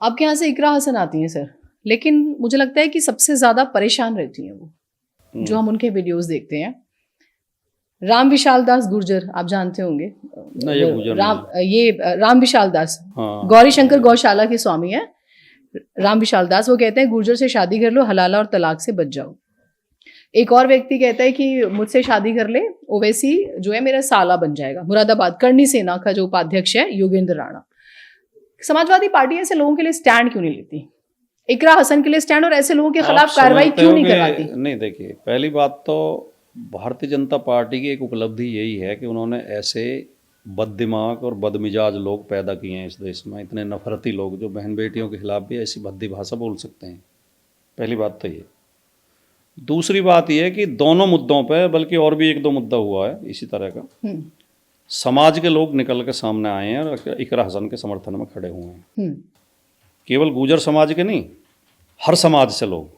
आपके यहाँ से इकरा हसन आती हैं सर, लेकिन मुझे लगता है कि सबसे ज़्यादा परेशान रहती हैं वो, जो हम उनके वीडियोस देखते हैं। राम विशाल दास गुर्जर आप जानते होंगे, नहीं ये गुजर राम विशाल दास हाँ गौरी शंकर गौशाला के स्वामी है राम विशाल दास। वो कहते हैं गुर्जर से शादी कर लो, हलाला और तलाक से बच जाओ। एक और व्यक्ति कहता है कि मुझसे शादी कर ले, ओवैसी जो है मेरा साला बन जाएगा। मुरादाबाद करनी सेना का जो उपाध्यक्ष है योगेंद्र राणा। समाजवादी पार्टी ऐसे लोगों के लिए स्टैंड क्यों नहीं लेती? इकरा हसन के लिए स्टैंड, और ऐसे लोगों के खिलाफ कार्रवाई क्यों नहीं करवाती? नहीं देखिए, पहली बात तो भारतीय जनता पार्टी की एक उपलब्धि यही है कि उन्होंने ऐसे बददिमाग और बदमिजाज लोग पैदा किए हैं इस देश में, इतने नफरती लोग जो बहन बेटियों के खिलाफ भी ऐसी भद्दी भाषा बोल सकते हैं। पहली बात तो ये। दूसरी बात यह है कि दोनों मुद्दों पे, बल्कि और भी एक दो मुद्दा हुआ है इसी तरह का, समाज के लोग निकल के सामने आए हैं और इकरा हसन के समर्थन में खड़े हुए हैं। केवल गुर्जर समाज के नहीं, हर समाज से लोग।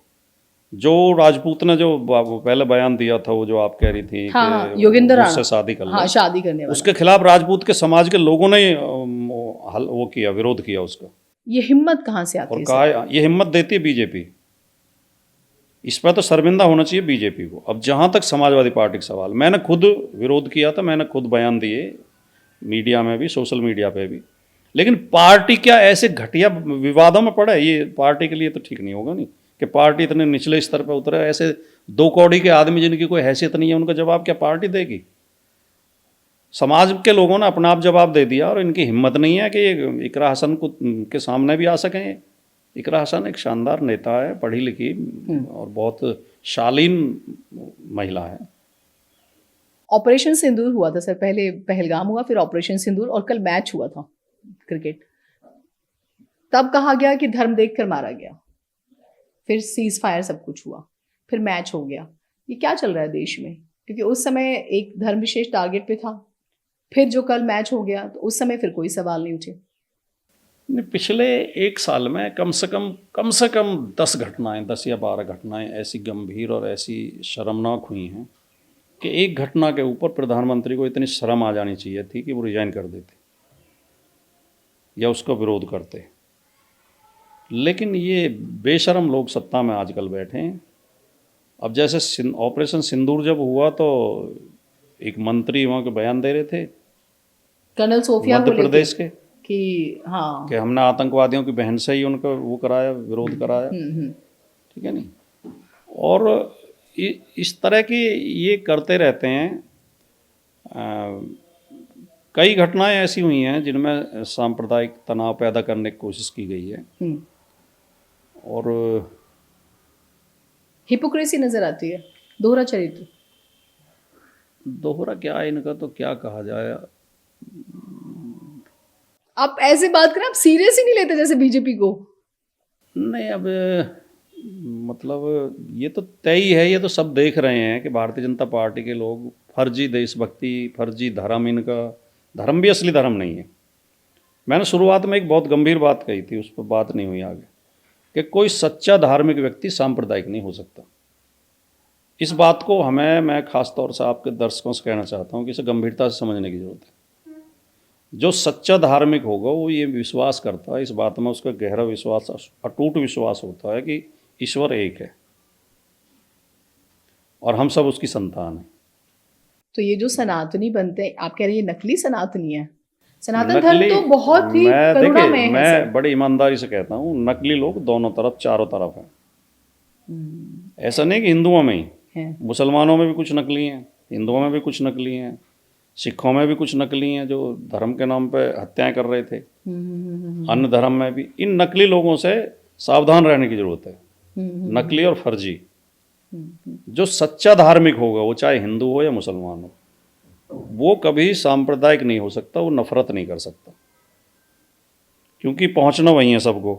जो राजपूत ने जो पहले बयान दिया था, वो जो आप कह रही थी कि योगेंद्र राणा उससे शादी कर ले, शादी करने वाला, उसके खिलाफ राजपूत के समाज के लोगों ने वो किया, विरोध किया उसका। ये हिम्मत कहाँ से आती है? और कहा ये हिम्मत देती है बीजेपी। इस पर तो शर्मिंदा होना चाहिए बीजेपी को। अब जहाँ तक समाजवादी पार्टी का सवाल, मैंने खुद विरोध किया था, मैंने खुद बयान दिए मीडिया में भी, सोशल मीडिया पे भी। लेकिन पार्टी क्या ऐसे घटिया विवादों में पड़े? ये पार्टी के लिए तो ठीक नहीं होगा नहीं कि पार्टी इतने निचले स्तर पर उतरे। ऐसे दो कौड़ी के आदमी जिनकी कोई हैसियत नहीं है, उनका जवाब क्या पार्टी देगी? समाज के लोगों ने अपना आप जवाब दे दिया, और इनकी हिम्मत नहीं है कि इकरा हसन को के सामने भी आ सकें। इकरा हसन एक शानदार नेता है, पढ़ी लिखी और बहुत शालीन महिला है। ऑपरेशन सिंदूर हुआ था सर, पहले पहलगाम हुआ, फिर ऑपरेशन सिंदूर, और कल मैच हुआ था क्रिकेट। तब कहा गया कि धर्म देखकर मारा गया, फिर सीज फायर सब कुछ हुआ, फिर मैच हो गया। ये क्या चल रहा है देश में? क्योंकि उस समय एक धर्म विशेष टारगेट पे था, फिर जो कल मैच हो गया तो उस समय फिर कोई सवाल नहीं उठे। पिछले एक साल में कम से कम 10 घटनाएं, 10 या 12 घटनाएं ऐसी गंभीर और ऐसी शर्मनाक हुई हैं कि एक घटना के ऊपर प्रधानमंत्री को इतनी शर्म आ जानी चाहिए थी कि वो रिजाइन कर देते या उसका विरोध करते। लेकिन ये बेशर्म लोग सत्ता में आजकल बैठे हैं। अब जैसे ऑपरेशन सिंदूर जब हुआ तो एक मंत्री वहाँ के बयान दे रहे थे, कर्नल सोफिया मध्य प्रदेश के, कि हाँ, कि हमने आतंकवादियों की बहन से ही उनका वो कराया, विरोध कराया। ठीक है नहीं? और इस तरह की ये करते रहते हैं। कई घटनाएं ऐसी हुई हैं जिनमें सांप्रदायिक तनाव पैदा करने की कोशिश की गई है, और हिपोक्रेसी नजर आती है, दोहरा चरित्र। दोहरा क्या है इनका, तो क्या कहा जाए। आप ऐसे बात करें, आप सीरियस ही नहीं लेते जैसे बीजेपी को। नहीं, अब मतलब ये तो तय ही है, ये तो सब देख रहे हैं कि भारतीय जनता पार्टी के लोग फर्जी देशभक्ति, फर्जी धर्म, इनका धर्म भी असली धर्म नहीं है। मैंने शुरुआत में एक बहुत गंभीर बात कही थी, उस पर बात नहीं हुई आगे, कि कोई सच्चा धार्मिक व्यक्ति सांप्रदायिक नहीं हो सकता। इस बात को मैं खास तौर से आपके दर्शकों से कहना चाहता हूँ कि इसे गंभीरता से समझने की जरूरत है। जो सच्चा धार्मिक होगा वो ये विश्वास करता है, इस बात में उसका गहरा विश्वास, अटूट विश्वास होता है कि ईश्वर एक है और हम सब उसकी संतान हैं। तो ये जो सनातनी बनते हैं, आप कह रहे हैं ये नकली सनातनी है? सनातन धर्म तो बहुत ही करुणामय है। मैं बड़ी ईमानदारी से कहता हूँ, नकली लोग दोनों तरफ, चारों तरफ हैं। ऐसा नहीं कि हिंदुओं में ही, मुसलमानों में भी कुछ नकली हैं, हिंदुओं में भी कुछ नकली हैं, सिखों में भी कुछ नकली हैं जो धर्म के नाम पे हत्याएं कर रहे थे। अन्य धर्म में भी इन नकली लोगों से सावधान रहने की जरूरत है। नकली और फर्जी। जो सच्चा धार्मिक होगा, वो चाहे हिंदू हो या मुसलमान हो, वो कभी सांप्रदायिक नहीं हो सकता, वो नफरत नहीं कर सकता, क्योंकि पहुंचना वही है सबको।